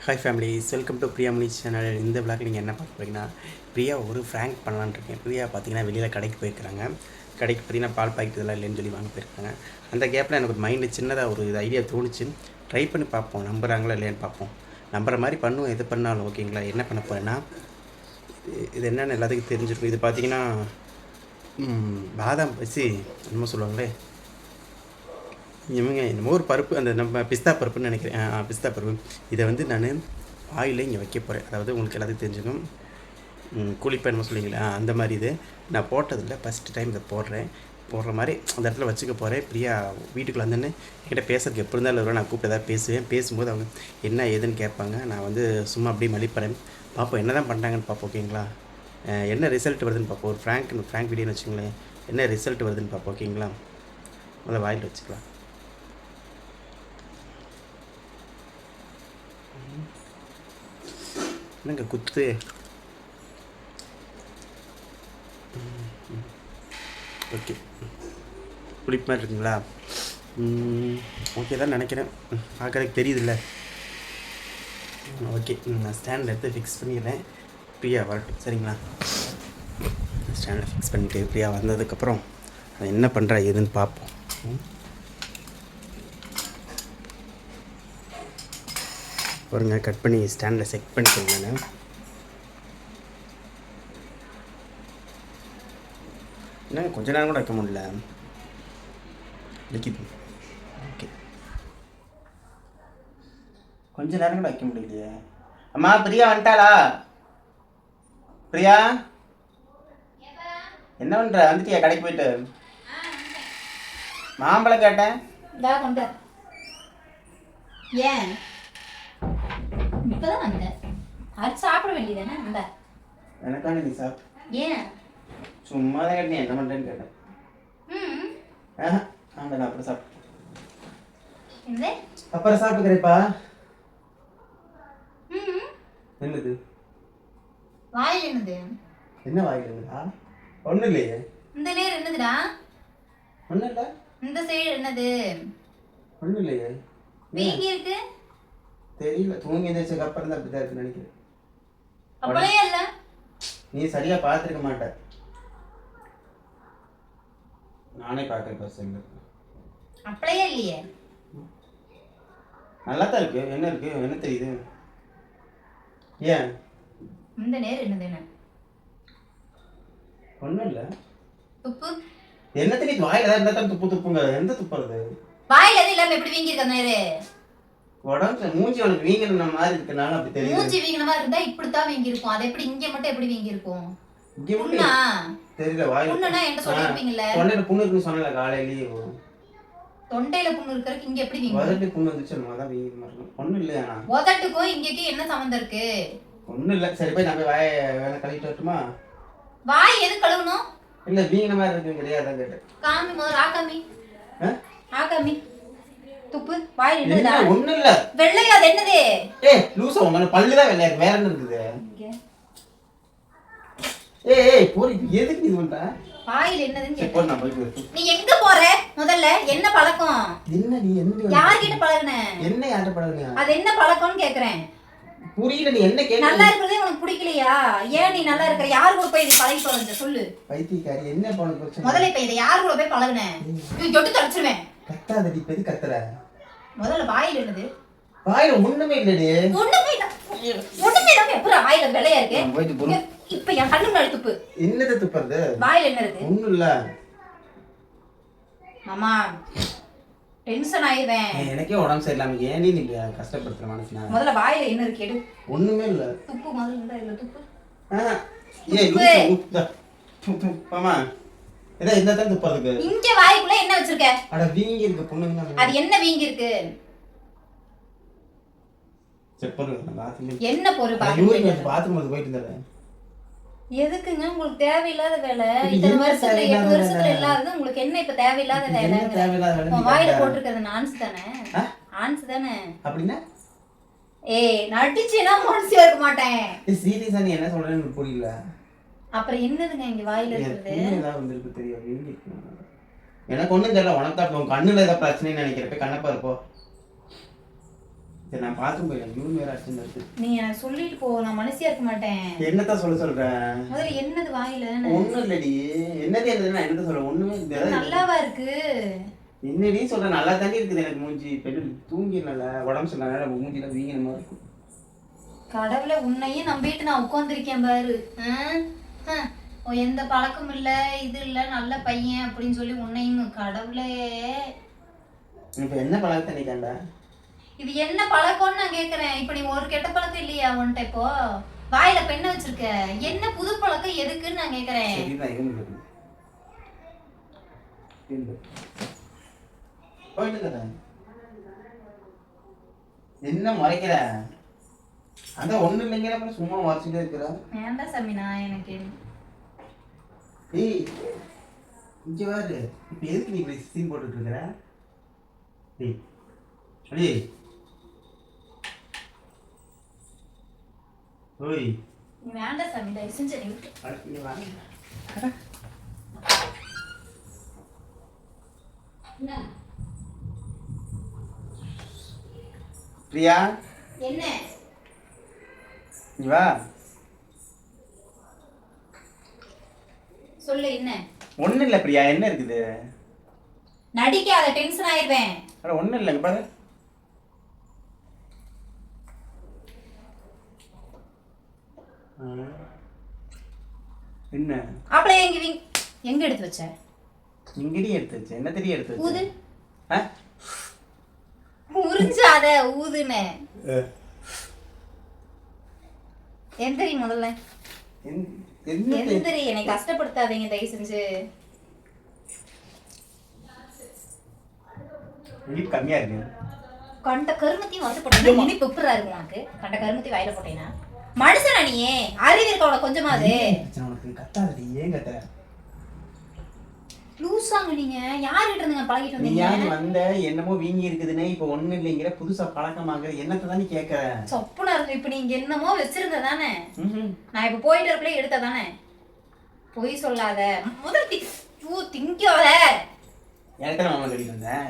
Hi families, welcome to Priya Mani channel. இந்த vlog நீங்கள் என்ன பார்க்க போகிறீங்கன்னா, பிரியா ஒரு ஃப்ராங்க் பண்ணலான்னு இருக்கேன். பிரியா பார்த்தீங்கன்னா வெளியில் கடைக்கு போயிருக்கிறாங்க. கடைக்கு பார்த்தீங்கன்னா பால் பாக்கெட் இதெல்லாம் இல்லைன்னு சொல்லி வாங்க போயிருக்காங்க. அந்த கேப்பில் எனக்கு ஒரு மைண்டில் சின்னதாக ஒரு ஐடியா தோணுச்சு. ட்ரை பண்ணி பார்ப்போம், நம்புகிறாங்களா இல்லையான்னு பார்ப்போம். நம்புற மாதிரி பண்ணுவோம், எது பண்ணாலும் ஓகேங்களா. என்ன பண்ண போகிறேன்னா, இது என்னென்னு எல்லாத்துக்கும் தெரிஞ்சிருக்கும். இது பார்த்தீங்கன்னா பாதாம் பசி என்னமோ சொல்லுவாங்களே, இவங்க என்னமோ ஒரு பருப்பு, அந்த நம்ம பிஸ்தா பருப்புன்னு நினைக்கிறேன். பிஸ்தா பருப்பு. இதை வந்து நான் ஆயிலில் இங்கே வைக்க போகிறேன். அதாவது உங்களுக்கு எல்லாத்துக்கும் தெரிஞ்சுக்கும், கூலிப்பா என்னமோ சொல்லிங்களா, அந்த மாதிரி இது நான் போட்டதில்லை, ஃபஸ்ட்டு டைம் இதை போடுற மாதிரி அந்த இடத்துல வச்சுக்க போகிறேன். பிரியா வீட்டுக்குள்ள வந்தேன்னு என்கிட்ட பேசுறதுக்கு எப்படி இருந்தாலும் வரும். நான் கூப்பிட்டு ஏதாவது பேசுவேன். பேசும்போது அவங்க என்ன ஏதுன்னு கேட்பாங்க. நான் வந்து சும்மா அப்படியே மலிப்பறேன். பார்ப்போம் என்ன தான் பண்ணுறாங்கன்னு பார்ப்போம் ஓகேங்களா. என்ன ரிசல்ட் வருதுன்னு பார்ப்போம். ஒரு ஃப்ராங்க் வீடியோன்னு வச்சுங்களேன், என்ன ரிசல்ட் வருதுன்னு பார்ப்போம் ஓகேங்களா. முதல்ல வாயில் வச்சுக்கலாம். என்னங்க குத்து. ஓகே, புளிப்பு மாதிரி இருக்குங்களா? ஓகே தான் நினைக்கிறேன், பார்க்குறதுக்கு தெரியுதுல்ல. ஓகே, நான் ஸ்டாண்டில் எடுத்து ஃபிக்ஸ் பண்ணிடுறேன். பிரியா வரட்டும் சரிங்களா. ஸ்டாண்டில் ஃபிக்ஸ் பண்ணிவிட்டு பிரியா வந்ததுக்கப்புறம் அது என்ன பண்ணுறா ஏதுன்னு பார்ப்போம். பாருங்க, கட் பண்ணி ஸ்டாண்டில் செட் பண்ணிக்கோங்க. நான் என்ன கொஞ்ச நேரம் கூட வைக்க முடியல, லிக்கிது. ஓகே, கொஞ்ச நேரம் கூட வைக்க முடியலையே. அம்மா பிரியா வந்துட்டாளா? பிரியா என்ன பண்ணுற? வந்துட்டியா கடைக்கு போயிட்டு? மாம்பழம் கேட்டேன். ஏன் இப்பதான் வந்தேன்? அது சாப்பிட வேண்டியதானே? அந்த எனக்கான நீ சாப்பிட்டு. ஏன் சும்மா தான் கேட்டேன், என்ன பண்ணுறேன்னு கேட்டேன். ஆமாம், நான் அப்புறம் சாப்பிட்டு அப்புறம் சாப்பிட்டுக்கிறேப்பா. என்னது வாயில்? என்னது? என்ன வாயில் என்னதா? ஒன்றும் இல்லையே. இந்த நேரம் என்னதுடா? ஒன்றும் இல்லை. இந்த சைடு என்னது? ஒன்றும் இல்லையே. வீங்கி இருக்கு. தெரியல, தூங்கி எந்திரிச்சதுக்கு அப்புறம் தான் அப்படிதான் இருக்குன்னு நினைக்கிறேன். அப்படியே இல்ல, நீ சரியா பார்த்துருக்க மாட்ட. நானே பார்க்குறேன் பர்சன். அப்படியே இல்லையே. நல்லா தான் இருக்கு. என்ன இருக்கு, என்ன தெரியுது? ஏன் இந்த நேரம் என்னது? என்ன ஒன்றும் இல்லை. துப்பு என்ன தெரியுது? வாயில் ஏதாவது இருந்தால் தான் துப்பு துப்புங்க. எந்த துப்புறது? வாயில் எது இல்லாம எப்படி வீங்கி இருக்க நேரு? உடம்பு மூஞ்சி உனக்கு வீங்கின மாதிரி இருக்கனால அப்படி தெரியுது. மூஞ்சி வீங்கின மாதிரி இருந்தா இப்படித்தான் வீங்கி இருக்கும். அது எப்படி இங்க மட்டும் எப்படி வீங்கி இருக்கும்? இங்க மட்டும் தெரியல. வாயில் புண்ணுனா என்ன சொல்லிருப்பீங்கல்ல? தொண்டையில புண்ணு இருக்குன்னு சொன்னல காலையிலேயே. தொண்டையில புண்ணு இருக்கறதுக்கு இங்க எப்படி வீங்கி? உதட்டு புண்ணு வந்துச்சு, அதான் வீங்கி மாதிரி. ஒண்ணும் இல்லையா? உதட்டுக்கும் இங்கக்கு என்ன சம்பந்தம் இருக்கு? ஒண்ணும் இல்ல. சரி போய் நான் போய் வாயை வேலை கழுவிட்டு வரட்டுமா? வாய் எது கழுவணும்? இல்ல வீங்கின மாதிரி இருக்குங்கறியா, அதான் கேட்டேன். காமி முதல்ல ஆகாமி. ஆகாமி துப்பு. வாய் என்னடா? ஒண்ணும் இல்ல. வெள்ளையா? அது என்னது? ஏய் லூசா, உங்க பல்லு தான் வெள்ளையா இருக்கு, வேற என்ன இருக்குது? ஏய் போறி, எதுக்கு நீ பண்ற? வாயில் என்னதுன்னு கேட்டா நான் போய். நீ எங்க போற? முதல்ல என்ன பழக்கம்? என்ன நீ என்ன யார் கிட்ட பழகுன? என்ன யார்ட்ட பழகுன? அது என்ன பழக்கம்னு கேக்குறேன். புரியல, நீ என்ன கேக்குற? நல்லா இருக்கறதே உனக்கு பிடிக்கலையா? ஏன் நீ நல்லா இருக்கற? யார் கூட போய் இது பழகி தொலைஞ்ச சொல்லு. பைத்தியக்காரி, என்ன பண்ண பிரச்சனை? முதல்ல இப்ப இத யார் கூட போய் பழகுன? நீ ஜொட்டு தடிச்சிருவேன். கத்தாதடி, பெரிய கத்துற. முதல்ல வாயில் என்னது? வாயில ஒண்ணுமே இல்லடி. ஒண்ணுமே இல்ல. ஒண்ணுமே இல்ல. எப்பற வாயில வெள்ளையா இருக்கு? இப்ப என் கண்ணு முன்னாடி துப்பு. என்னது துப்புறது? வாயில என்ன இருக்கு? ஒண்ணும் இல்ல. மாமா டென்ஷன் ஆயிடுவேன். எனக்கே உடம்பு சரியில்லாம ஏன் நீ கஷ்டப்படுத்துற மனசுனா? முதல்ல வாயில என்ன இருக்கு எடு. ஒண்ணுமே இல்ல. துப்பு முதல்ல. இந்த இல்ல துப்பு. ஏய் லூசு. துப்பு மாமா. இந்த தான் துப்புறதுக்கு. இங்க வாய்க்குள்ள என்ன வச்சிருக்க? அட வீங்கி இருக்கு பொண்ணுங்க. அது என்ன வீங்கி இருக்கு? செக் பண்ணுங்க பாத்ரூம். என்ன பொறு பாத்ரூம் போயிட்டு இருந்தேன். எதுக்குங்க உங்களுக்கு தேவையில்லாத வேலை? இத்தனை வருஷத்துல 8 வருஷத்துல இல்லாதது உங்களுக்கு என்ன இப்ப தேவையில்லாத வேலை? உன் வாயில போட்டுருக்கிறது ஆன்ஸ் தானே? ஆன்ஸ் தானே? அப்படின்னா ஏய் நடிச்சேனா மனசே இருக்க மாட்டேன். சீரியஸா நீ என்ன சொல்றேன்னு புரியல. அப்புறம் என்னதுங்க இங்க வாயில இருக்குது? ஏதாவது வந்திருக்கு தெரியும். எனக்கு ஒண்ணும் தெரியல. உனக்கு தான் உன் கண்ணுல ஏதாவது பிரச்சனைன்னு நினைக்கிறப்ப கண்ணப்பா இருப்போ. சரி நான் பார்த்து போயிடலாம். இவங்க வேற அர்ச்சனை இருக்கு. நீ எனக்கு சொல்லிட்டு போ, நான் மனசியா இருக்க மாட்டேன். என்னத்தான் சொல்றேன்? முதல்ல என்னது வாயில? ஒண்ணும் இல்லடி. என்னது நான் என்னதான் சொல்றேன்? ஒண்ணுமே இல்லை. நல்லாவா இருக்கு? என்னடி சொல்றேன்? நல்லா தாண்டி இருக்குது. எனக்கு மூஞ்சி பெண்ணு தூங்கிடல, உடம்பு சொன்னால மூஞ்சில வீங்கின மாதிரி இருக்கும். கடவுளை, உன்னையும் நம்பிட்டு நான் உட்காந்துருக்கேன் பாரு. எந்த பழக்கம் இல்ல, இது இல்ல, நல்ல பையன் அப்படின்னு சொல்லி உன்னையும். கடவுளே, இப்ப என்ன பழக்கத்தை நீ கண்டா? இது என்ன பழக்கம்னு நான் கேக்குறேன். இப்ப நீ ஒரு கெட்ட பழக்கம் இல்லையா உன்கிட்ட? இப்போ வாயில பெண்ணை வச்சிருக்க, என்ன புது பழக்கம் எதுக்குன்னு நான் கேக்குறேன். என்ன மறைக்கிற? அதான் ஒண்ணு இல்லைங்கிற சும்மா மறைச்சிட்டே இருக்கிற. வேண்டாம் சாமி, நான் எனக்கு ஏய் இங்க வாரு. இப்ப எதுக்கு நீ இப்படி சீன் போட்டுட்டு இருக்கிற? ஏய் அடி ஓய், நீ வேண்டாம் சாமி, தயவு செஞ்சு நீ விட்டு. நீ வாங்க. பிரியா, என்ன? நீ வா. சொல்லு, என்ன? ஒண்ணு இல்ல பிரியா. என்ன இருக்குது? நடிக்காத, டென்ஷன் ஆயிடுவேன். அட ஒண்ணு இல்ல, பாரு. என்ன அப்படியே எங்க எடுத்து வச்ச? இங்கடி எடுத்து வச்ச. என்ன தெரிய எடுத்து வச்ச? ஊது. உறிஞ்சாத, ஊதுனே. எந்திரி முதல்ல. எந்திரி, என்னை கஷ்டப்படுத்தாதீங்க தயவு செஞ்சு. இனிப்பு கம்மியா இருக்கு. கண்ட கருமத்தையும் வந்து போட்டேன். இனிப்பு உப்புறா இருக்கு உனக்கு. கண்ட கருமத்தையும் வாயில போட்டேனா? மனுஷனா நீ? அறிவு இருக்க உனக்கு கொஞ்சமாவது? உனக்கு கத்தாதடி. ஏன் கத்த? லூசாங்க நீங்க. யார்கிட்ட இருந்துங்க பழகிட்டு வந்தீங்க? நீ வந்த என்னமோ வீங்கி இருக்குதுன்னு இப்ப ஒண்ணு இல்லைங்கிற புதுசா பழக்கமாக என்னத்தை தான் நீ கேட்கற? சொப்புனா இருந்து இப்ப நீங்க என்னமோ வச்சிருந்த தானே? நான் இப்ப போயிட்டு இருப்பே எடுத்த தானே? பொய் சொல்லாத. முதல்ல திங்காத. எனக்கு மாமா சொல்லி வந்தேன்.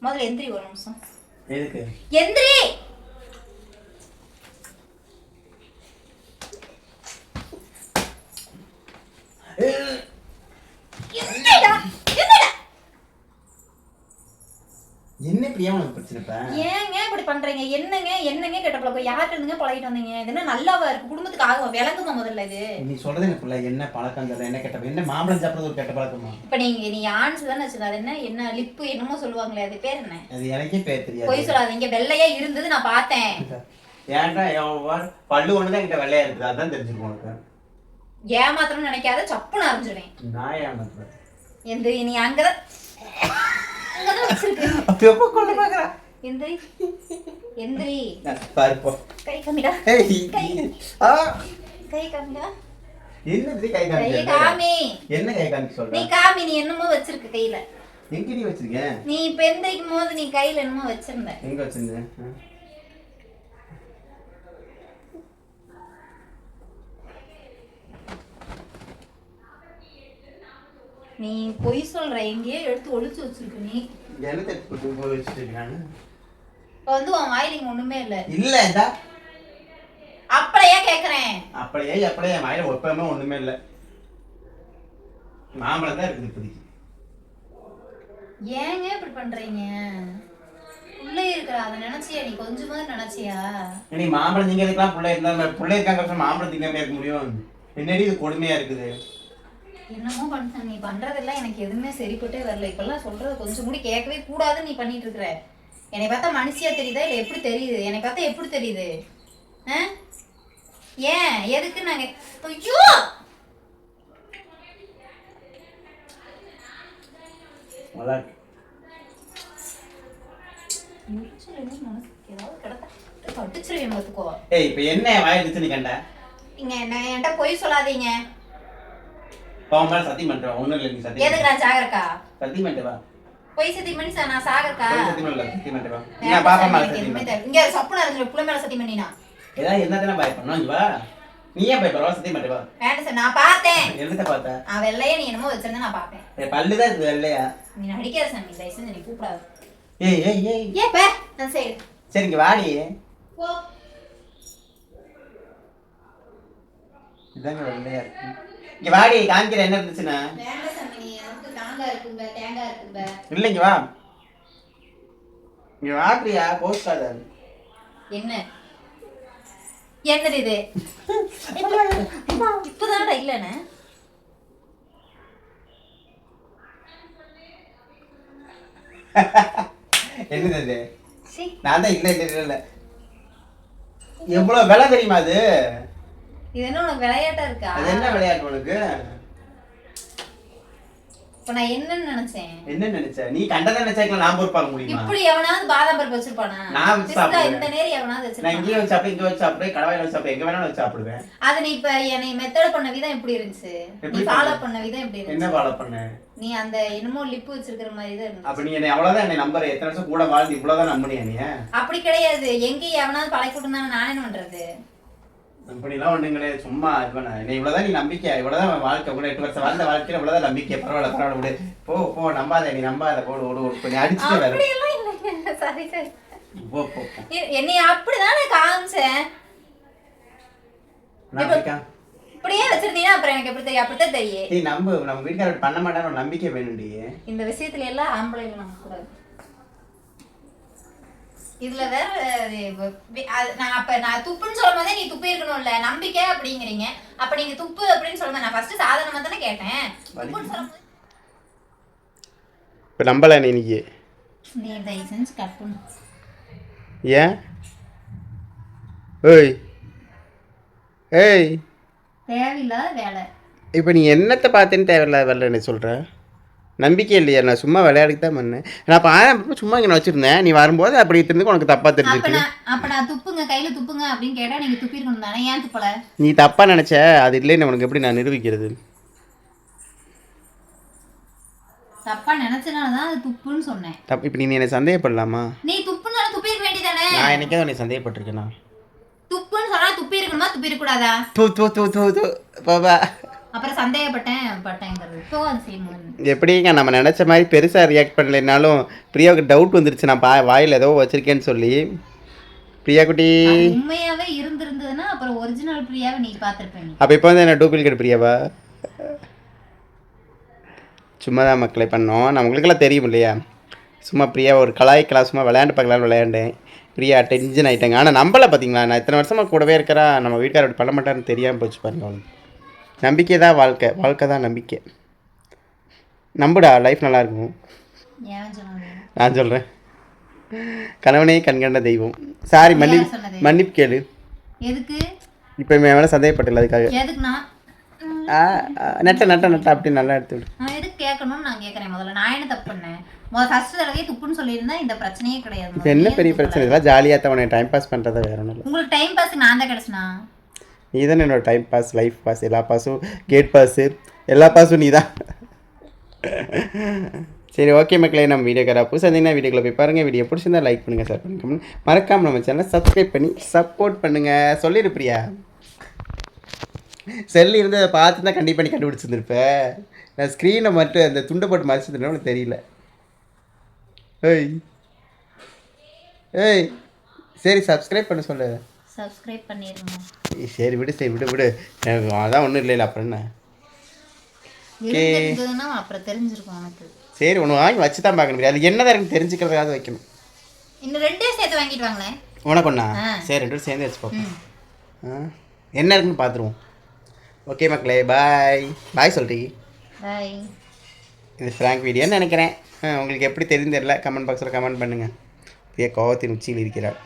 முதல்ல எந்திரி ஒரு நிமிஷம். எதுக்கு எந்திரி? என்ன பிரியா உனக்கு பிரச்சனை? ஏங்க இப்படி பண்றீங்க? என்னங்க கெட்ட பழக்கம்? யார்கிட்ட இருந்துங்க பழகிட்டு வந்தீங்க? இது என்ன நல்லாவா இருக்கு? குடும்பத்துக்கு ஆகும். விளங்குமா முதல்ல இது? நீ சொல்றது எனக்கு புரியல. என்ன பழக்கம்? என்ன கெட்ட? என்ன மாம்பழம் சாப்பிடுறது ஒரு கெட்ட பழக்கமா? இப்ப நீ ஆன்ஸ் தானே வச்சுக்க. அது என்ன லிப்பு என்னமோ சொல்லுவாங்களே, அது பேர் என்ன? அது எனக்கே பேர் தெரியாது. பொய் சொல்லாதீங்க. வெள்ளையா இருந்தது நான் பார்த்தேன். ஏன்டா பல்லு ஒண்ணுதான் என்கிட்ட வெள்ளையா இருக்குது. அதான் தெரிஞ்சுக்கணும் உனக்கு. ஏமாத்திரம்னு நினைக்காத, சப்புன்னு அரைஞ்சிடுவேன். நான் ஏமாத்துறேன். எந்திரி, நீ அங்கதான் வச்சிருக்க. எந்திரி, எந்திரி. கை காமிடா. கை காமிடா. என்னது கை காமி? கை காமி. என்ன கை காமி சொல்ற? நீ காமி. நீ என்னமோ வச்சிருக்க கையில. எங்க நீ வச்சிருக்க? நீ இப்ப எந்திரிக்கும் போது நீ கையில என்னமோ வச்சிருந்த. எங்க வச்சிருந்த? நீ பொய் சொல்ற. எங்கேயோ எடுத்து ஒளிச்சு வச்சிருக்க. நீ என்ன எடுத்து போய் வச்சிருக்காங்க? இப்ப வந்து உன் வாயில ஒண்ணுமே இல்ல. இல்ல இதா அப்படியே கேக்குறேன். அப்படியே என் வாயில ஒப்பமே ஒண்ணுமே இல்ல. மாம்பழம் தான் இருக்குது இப்போதைக்கு. ஏங்க இப்படி பண்றீங்க? புள்ள இருக்கிற அதை நினைச்சியா? நீ கொஞ்சமாவது நினைச்சியா? நீ மாம்பழம் நீங்க இருக்கலாம், புள்ள இருந்தா புள்ள இருக்காங்க, மாம்பழம் திங்காம இருக்க முடியும்? என்னடி இது கொடுமையா இருக்குது? என்னமோ பண்ண. நீ பண்றதெல்லாம் எனக்கு எதுவுமே சரிப்பட்டே வரல. இப்பெல்லாம் சொல்றது கொஞ்சம் கூட கேட்கவே கூடாதுன்னு நீ பண்ணிட்டு இருக்கிற. என்னை பார்த்தா மனுஷியா தெரியுதா இல்ல எப்படி தெரியுது? என்னை பார்த்தா எப்படி தெரியுது? ஏன் எதுக்கு நாங்க? ஐயோ, என்ன வாயிடுச்சு நீ கண்ட? இங்க என்கிட்ட பொய் சொல்லாதீங்க. சத்தியம் பண்றேன். ஒண்ணும் இல்ல. நீ சத்தியம் எதுக்கு நான் சாகறக்கா? சத்தியம் பண்ணிட்டு வா. பொய் சத்தியம் பண்ணி நான் சாகறக்கா? சத்தியம் பண்ணல. சத்தியம் பண்ணிட்டு வா. நான் பாப்பா மேல சத்தியம் பண்ணி. இங்க சப்புன அரஞ்சு புள்ள மேல சத்தியம் பண்ணினா. ஏதாவது என்னதன பாய் பண்ணனும். இங்க வா. நீ ஏன் பாய் பரவா சத்தியம் பண்ணிட்டு வா. வேண்டாம் சார், நான் பார்த்தேன். என்னத்த பார்த்த? வெள்ளையா நீ என்னமோ வச்சிருந்தா நான் பார்த்தேன். பல்லு தான் இது வெள்ளையா? நீ நடிக்காத சாமி, தயவு செஞ்சு நீ கூப்பிடாத. ஏய் பே நான் சரி. சரிங்க வாடி. இதாங்க வெள்ளையா இருக்கு. இங்க வாடி காமிக்கிற என்ன இருந்துச்சுன்னா. இல்ல இங்க வா. இங்க வா பிரியா போஸ்டாத. என்ன என்னது இது? இப்பதான்டா இல்லைன்னு என்னது? நான் தான் இல்ல எவ்வளவு விலை தெரியுமா அது? இது என்ன உனக்கு விளையாட்டா இருக்கா? அது என்ன விளையாட்டு உனக்கு? இப்ப நான் என்னன்னு நினைச்சேன்? என்ன நினைச்ச? நீ கண்டத நினைச்சேக்கல நான் பொறுப்பாக்க முடியுமா? இப்படி எவனாவது பாதாம் பருப்பு வச்சிருப்பானா? நான் சாப்பிடுவேன். இந்த நேரி எவனாவது வச்சிருப்பானா? நான் இங்கே வச்சு சாப்பிடுவேன், இங்க வச்சு சாப்பிடுவேன், கடவாயில வச்சு சாப்பிடுவேன், எங்க வேணாலும் வச்சு சாப்பிடுவேன். அது நீ இப்ப என்னை மெத்தட் பண்ண விதம் எப்படி இருந்துச்சு? நீ ஃபாலோ பண்ண விதம் எப்படி இருந்துச்சு? என்ன ஃபாலோ பண்ண? நீ அந்த என்னமோ லிப் வச்சிருக்கிற மாதிரி தான் இருந்துச்சு. அப்ப நீ என்ன அவ்வளவுதான் என்ன நம்பர் எத்தனை வருஷம் கூட வாழ்ந்து இவ்வளவுதான் நம்பினியா நீ? அப்படி கிடையாது. எங்க எவனாவது பழக்கி விட்டுனா நான் என்ன பண்றது? அப்படிலாம் ஒண்ணுங்களே சும்மா இது பண்ண. நீ இவ்வளவுதான் நீ நம்பிக்கை, இவ்வளவுதான் வாழ்க்கை, கூட 8 வருஷம் வாழ்ந்த வாழ்க்கையில இவ்வளவுதான் நம்பிக்கை. பரவாயில்ல விடு. போ நம்பாத, நீ நம்பாத, ஓடு நீ அடிச்சுட்டு வேற. அப்படி எல்லாம் இல்ல. சரி போ என்னை அப்படிதானே காமிச்சேன். இப்படியே வச்சிருந்தீங்கன்னா அப்புறம் எனக்கு எப்படி தெரியும்? அப்படித்தான் தெரியும். நீ நம்ம வீட்டுக்காரர் பண்ண மாட்டான்னு நம்பிக்கை வேணும்டி. இந்த விஷயத்துல எல்லாம் ஆம்பளைங்க நம்ம கூடாது. இதுல வேற நான் துப்புன்னு சொல்லும் போதே நீ துப்பி இருக்கணும்ல, நம்பிக்கை அப்படிங்கிறீங்க. அப்ப நீங்க துப்பு அப்படின்னு சொல்லுங்க. நான் ஃபர்ஸ்ட் சாதாரணமா தானே கேட்டேன். துப்புன்னு சொல்லும்போது இப்ப நம்பல நீ இன்னைக்கு. நீ தயவு செஞ்சு கட் பண்ணு. ஏன்? ஏய் தேவையில்லாத வேலை. இப்போ நீ என்னத்தை பார்த்துன்னு தேவையில்லாத வேலை என்ன சொல்கிற? நம்பிக்கை இல்லையா? நான் சும்மா விளையாடிக்கு தான் பண்ணேன். நான் அப்போ சும்மா இங்கே வச்சுருந்தேன். நீ வரும்போது அப்படி இருந்து உனக்கு தப்பாக தெரிஞ்சிருக்கு. அப்போ நான் துப்புங்க கையில் துப்புங்க அப்படின்னு கேட்டால் நீங்கள் துப்பிருக்கணும் தானே? ஏன் துப்பலை? நீ தப்பாக நினச்ச அது இல்லைன்னு உனக்கு எப்படி நான் நிரூபிக்கிறது? தப்பா நினைச்சனால தான் அது துப்புன்னு சொன்னேன். இப்போ நீ என்ன சந்தேகப்படலாமா? நீ துப்புன்னு துப்பி இருக்க வேண்டியதானே? நான் என்னைக்கே உன்னை சந்தேகப்பட்டிருக்கேனா? துப்புன்னு சொன்னா துப்பி இருக்கணுமா துப்பி இருக்க கூடாதா? தூ பாபா. அப்புறம் சந்தேகப்பட்டேங்கிறது இப்போ அது செய்யணும். எப்படிங்க நம்ம நினச்ச மாதிரி பெருசாக ரியாக்ட் பண்ணலைனாலும் பிரியாவுக்கு டவுட் வந்துருச்சு. நான் வாயில் ஏதோ வச்சிருக்கேன்னு சொல்லி. பிரியா குட்டி உண்மையாகவே இருந்திருந்ததுன்னா அப்புறம் ஒரிஜினல் பிரியாவை நீ பார்த்துருப்பேன். அப்போ இப்போ வந்து என்ன டூப்ளிகேட் பிரியாவா? சும்மா தான் மக்களை பண்ணோம். நான் உங்களுக்கெல்லாம் தெரியும் இல்லையா? சும்மா பிரியா ஒரு கலாய்க்கலாம், சும்மா விளையாண்டு பார்க்கலான்னு விளையாண்டேன். பிரியா டென்ஷன் ஆகிட்டாங்க. ஆனால் நம்பலை பார்த்தீங்களா? நான் இத்தனை வருஷமாக கூடவே இருக்கிறா. நம்ம வீட்டுக்கார பண்ண மாட்டாருன்னு தெரியாமல் போச்சு பாருங்க. அவனுக்கு நம்பிக்கை தான் வாழ்க்கை தான் நம்பிக்கை. நம்புடா, லைஃப் நல்லாயிருக்கும். நான் சொல்கிறேன். கணவனே கண்கண்ட தெய்வம். சாரி, மன்னிப்பு கேளு. எதுக்கு இப்போ என் மேலே சந்தேகப்பட்டல அதுக்காக. எதுக்குண்ணா? நட்ட அப்படி நல்லா எடுத்து விடு. நான் எதுக்கு கேட்கணும்னு நான் கேட்குறேன். முதல்ல நான் என்ன தப்பு பண்ணேன்? ஃபர்ஸ்ட் தடவையே துப்புன்னு சொல்லியிருந்தா இந்த பிரச்சனையே கிடையாது. இப்போ என்ன பெரிய பிரச்சனை? இதெல்லாம் ஜாலியாக தான் உனக்கு டைம் பாஸ் பண்ணுறதா வேற ஒன்றும் இல்லை. உங்களுக்கு டைம் பாஸ் நான் தான் கிடச்சினா? நீ தானே என்னோட டைம் பாஸ், லைஃப் பாஸ், எல்லா பாஸும், கேட் பாஸு, எல்லா பாஸும் நீ தான். சரி, ஓகே மக்களே, நம்ம வீடியோக்கார புதுசாக இருந்தீங்கன்னா வீடியோக்குள்ள போய் பாருங்கள். வீடியோ பிடிச்சிருந்தா லைக் பண்ணுங்கள், ஷேர் பண்ணுங்கள், மறக்காமல் நம்ம சேனலை சப்ஸ்கிரைப் பண்ணி சப்போர்ட் பண்ணுங்கள். சொல்லிடு பிரியா. செல்லு இருந்து அதை பார்த்து தான் கண்டிப்பாக நீ கண்டுபிடிச்சிருந்துருப்பேன். நான் ஸ்க்ரீனை மட்டும் அந்த துண்டை போட்டு மறைச்சிருந்தேன், உனக்கு தெரியல. ஏய் சரி, சப்ஸ்கிரைப் பண்ண சொல்லு. சப்ஸ்கிரைப் பண்ணிடுங்க. சரி விடு. அதான் ஒன்றும் இல்லைல்ல, அப்புறம் என்ன? அப்புறம் தெரிஞ்சிருக்கும் உனக்கு. சரி, ஒன்று வாங்கி வச்சு தான் பார்க்கணும். அது என்னதான் எனக்கு தெரிஞ்சுக்கிறதுக்காக வைக்கணும். இன்னும் 2 சேர்த்து வாங்கிட்டு வாங்களேன். உனக்கு ஒன்றா? சரி, 2 சேர்ந்து வச்சு பார்ப்போம். என்ன இருக்குன்னு பார்த்துருவோம். ஓகே மக்களே, பாய் சொல்கிறீ. பாய். இது ஃப்ராங்க் வீடியோன்னு நினைக்கிறேன். உங்களுக்கு எப்படி தெரியும் தெரியல. கமெண்ட் பாக்ஸில் கமெண்ட் பண்ணுங்கள். கோவத்தின் உச்சியில் இருக்கிறார்.